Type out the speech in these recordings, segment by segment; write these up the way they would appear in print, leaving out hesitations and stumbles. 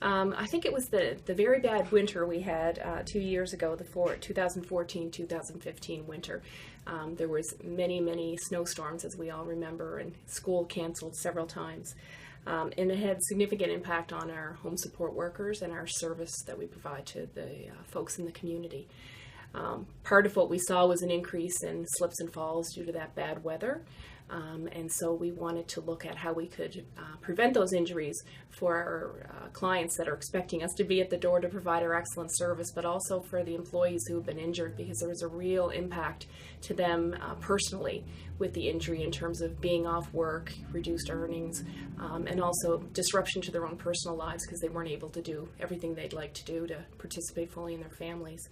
I think it was the very bad winter we had 2 years ago, the 2014-2015 winter. There was many snowstorms, as we all remember, and school canceled several times. And it had significant impact on our home support workers and our service that we provide to the folks in the community. Part of what we saw was an increase in slips and falls due to that bad weather. And so we wanted to look at how we could prevent those injuries for our clients that are expecting us to be at the door to provide our excellent service, but also for the employees who have been injured, because there was a real impact to them personally with the injury in terms of being off work, reduced earnings, and also disruption to their own personal lives because they weren't able to do everything they'd like to do to participate fully in their families.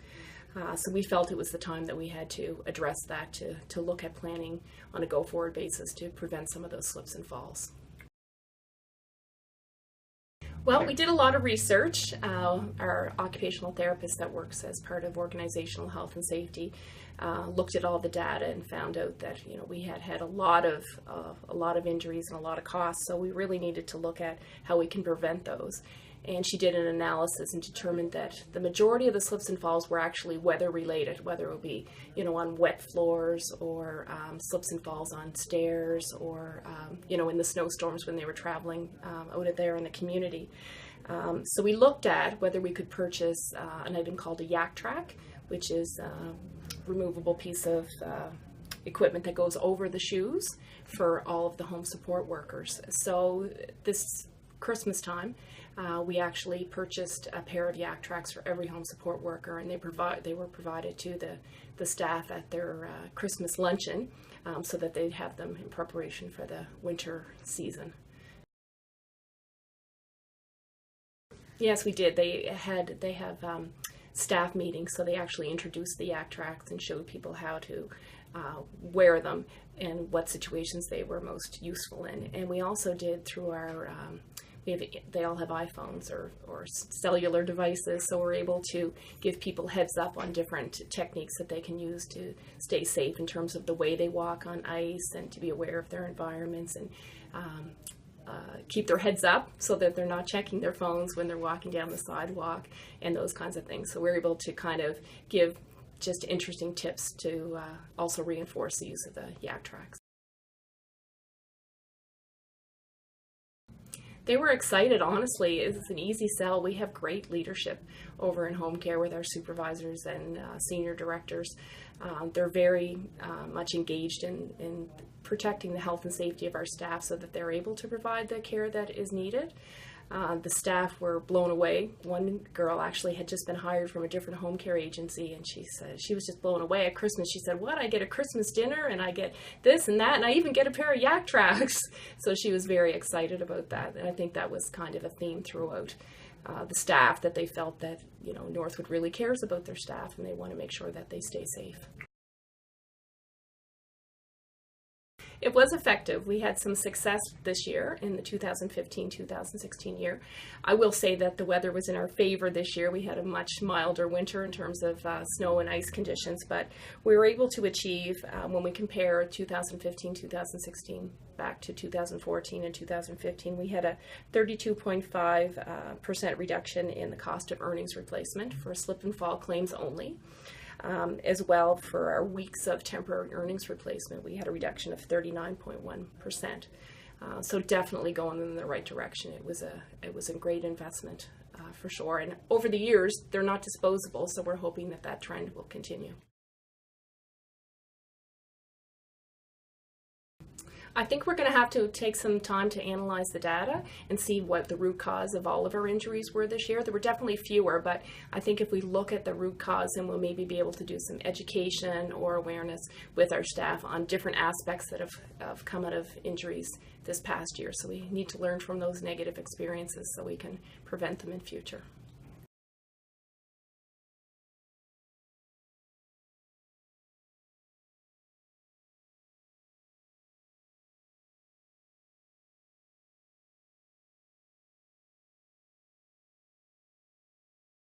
So we felt it was the time that we had to address that, to look at planning on a go-forward basis to prevent some of those slips and falls. Well, we did a lot of research. Our occupational therapist that works as part of organizational health and safety looked at all the data and found out that we had a lot of injuries and a lot of costs. So we really needed to look at how we can prevent those. And she did an analysis and determined that the majority of the slips and falls were actually weather related, whether it would be, on wet floors or slips and falls on stairs or, in the snowstorms when they were traveling out of there in the community. So we looked at whether we could purchase an item called a yak track, which is a removable piece of equipment that goes over the shoes for all of the home support workers. So this Christmas time, we actually purchased a pair of yak tracks for every home support worker, and they were provided to the staff at their Christmas luncheon so that they'd have them in preparation for the winter season. Yes, we did. They have staff meetings, so they actually introduced the yak tracks and showed people how to wear them and what situations they were most useful in. And we also did through our they all have iPhones or cellular devices, so we're able to give people heads up on different techniques that they can use to stay safe in terms of the way they walk on ice and to be aware of their environments and keep their heads up so that they're not checking their phones when they're walking down the sidewalk and those kinds of things. So we're able to kind of give just interesting tips to also reinforce the use of the yak tracks. They were excited, honestly. It's an easy sell. We have great leadership over in home care with our supervisors and senior directors. They're very much engaged in protecting the health and safety of our staff so that they're able to provide the care that is needed. The staff were blown away. One girl actually had just been hired from a different home care agency, and she said she was just blown away at Christmas. She said, "What? I get a Christmas dinner, and I get this and that, and I even get a pair of yak tracks." So she was very excited about that, and I think that was kind of a theme throughout the staff, that they felt that Northwood really cares about their staff, and they want to make sure that they stay safe. It was effective. We had some success this year in the 2015-2016 year. I will say that the weather was in our favor this year. We had a much milder winter in terms of snow and ice conditions, but we were able to achieve, when we compare 2015-2016 back to 2014 and 2015, we had a 32.5% reduction in the cost of earnings replacement for slip and fall claims only. As well, for our weeks of temporary earnings replacement, we had a reduction of 39.1%. So definitely going in the right direction. It was a great investment for sure. And over the years, they're not disposable, so we're hoping that that trend will continue. I think we're going to have to take some time to analyze the data and see what the root cause of all of our injuries were this year. There were definitely fewer, but I think if we look at the root cause, then we'll maybe be able to do some education or awareness with our staff on different aspects that have come out of injuries this past year. So we need to learn from those negative experiences so we can prevent them in future.